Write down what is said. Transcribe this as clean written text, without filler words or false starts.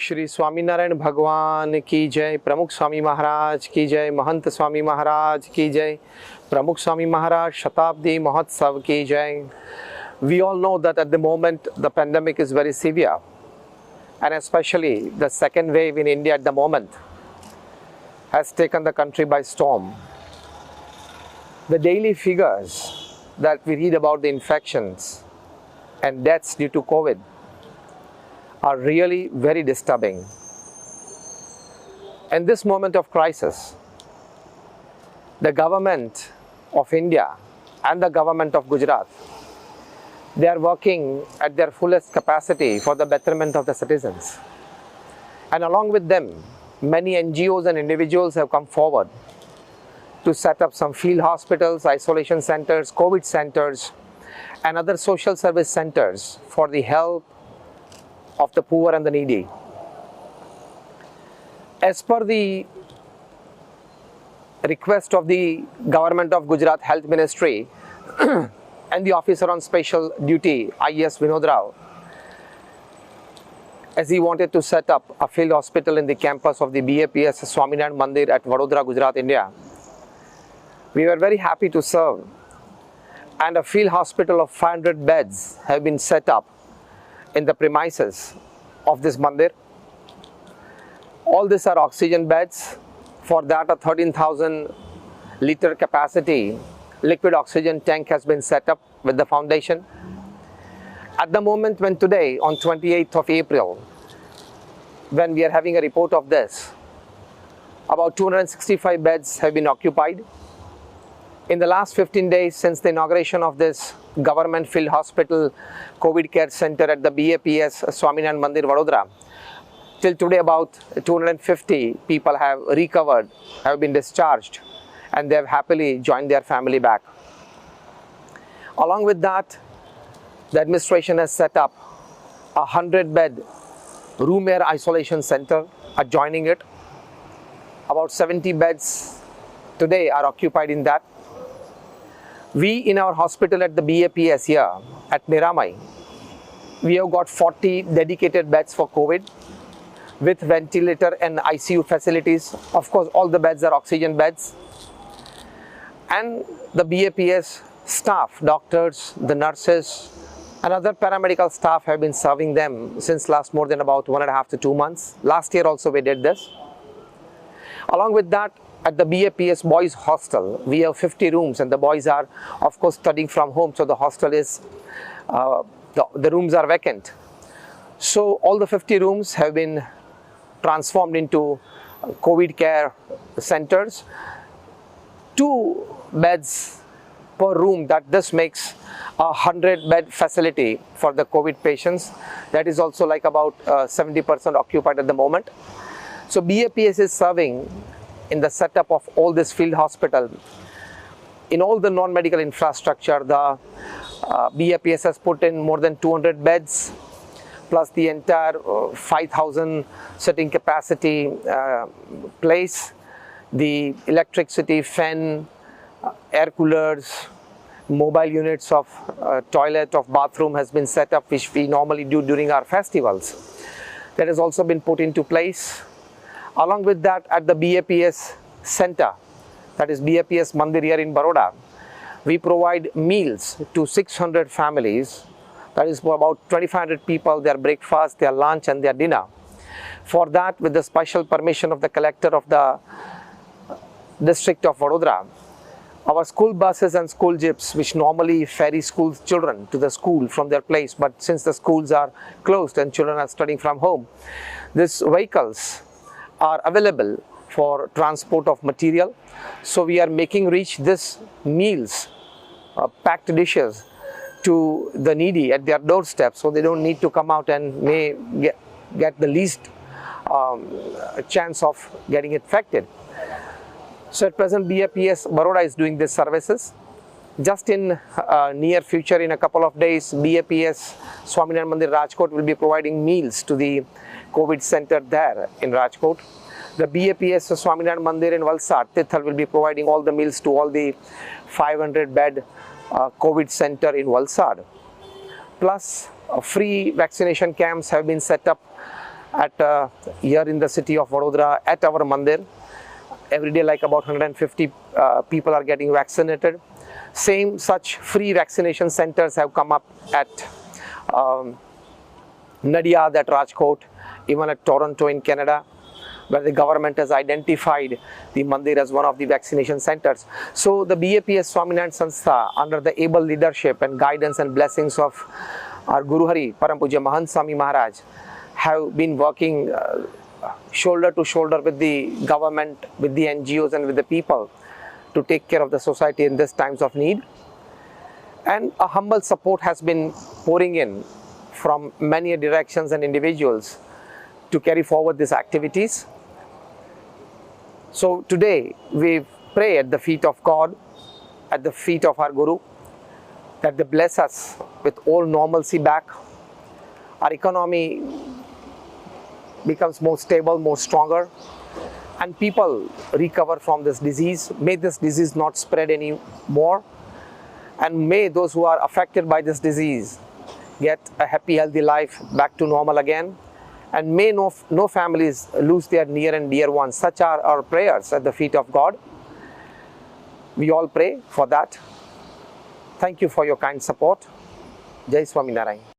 श्री स्वामीनारायण भगवान की जय, प्रमुख स्वामी महाराज की जय, महंत स्वामी महाराज की जय, प्रमुख स्वामी महाराज शताब्दी महोत्सव की जय. We all know that at the moment the pandemic is very severe, and especially the second wave in India at the moment has taken the country by storm. The daily figures that we read about the infections and deaths due to COVID are really very disturbing. In this moment of crisis, the government of India and the government of Gujarat, they are working at their fullest capacity for the betterment of the citizens. And along with them, many NGOs and individuals have come forward to set up some field hospitals, isolation centers, COVID centers, and other social service centers for the help of the poor and the needy. As per the request of the government of Gujarat Health Ministry and the officer on special duty, IS Vinod Rao, as he wanted to set up a field hospital in the campus of the BAPS Swaminarayan Mandir at Vadodara, Gujarat, India, we were very happy to serve, and a field hospital of 500 beds have been set up in the premises of this mandir. All these are oxygen beds. For that, a 13,000 liter capacity liquid oxygen tank has been set up with the foundation. At the moment when today, on 28th of April, when we are having a report of this, about 265 beds have been occupied. In the last 15 days since the inauguration of this government field hospital COVID care center at the BAPS Swaminarayan Mandir, Vadodara, till today about 250 people have recovered, have been discharged, and they have happily joined their family back. Along with that, the administration has set up a 100-bed room air isolation center adjoining it. About 70 beds today are occupied in that. We in our hospital at the BAPS here at Niramai, we have got 40 dedicated beds for COVID with ventilator and ICU facilities. Of course, all the beds are oxygen beds. And the BAPS staff, doctors, the nurses, and other paramedical staff have been serving them since last more than about 1.5 to 2 months. Last year also we did this. Along with that, at the BAPS boys hostel, we have 50 rooms, and the boys are of course studying from home, so the hostel is, the rooms are vacant. So all the 50 rooms have been transformed into COVID care centers. 2 beds per room, that this makes a 100-bed facility for the COVID patients. That is also like about 70% occupied at the moment. So BAPS is serving in the setup of all this field hospital. In all the non-medical infrastructure, the BAPS has put in more than 200 beds, plus the entire 5,000 sitting capacity place, the electricity, fan, air coolers, mobile units of toilet, of bathroom has been set up, which we normally do during our festivals. That has also been put into place. Along with that, at the BAPS center, that is BAPS Mandir here in Baroda, we provide meals to 600 families. That is for about 2,500 people, their breakfast, their lunch, and their dinner. For that, with the special permission of the collector of the district of Vadodara, our school buses and school jeeps, which normally ferry school children to the school from their place, but since the schools are closed and children are studying from home, these vehicles are available for transport of material. So we are making reach this meals, packed dishes, to the needy at their doorstep, so they don't need to come out and may get the least chance of getting infected. So at present, BAPS Baroda is doing these services. Just in near future, in a couple of days, BAPS Swaminarayan Mandir Rajkot will be providing meals to the COVID center there in Rajkot. The BAPS Swaminarayan Mandir in Valsad, Tithal, will be providing all the meals to all the 500-bed COVID center in Valsad. Plus, free vaccination camps have been set up at here in the city of Vadodara at our mandir. Every day like about 150 people are getting vaccinated. Same such free vaccination centers have come up at Nadia, at Rajkot, even at Toronto in Canada, where the government has identified the mandir as one of the vaccination centers. So the BAPS Swaminarayan Sanstha, under the able leadership and guidance and blessings of our Guru Hari, Param Puja Mahant Swami Maharaj, have been working shoulder to shoulder with the government, with the NGOs and with the people to take care of the society in these times of need. And a humble support has been pouring in from many directions and individuals to carry forward these activities. So today we pray at the feet of God, at the feet of our Guru, that they bless us with all normalcy back. Our economy becomes more stable, more stronger, and people recover from this disease. May this disease not spread anymore, and may those who are affected by this disease get a happy, healthy life back to normal again. And may no families lose their near and dear ones. Such are our prayers at the feet of God. We all pray for that. Thank you for your kind support. Jai Swaminarayan.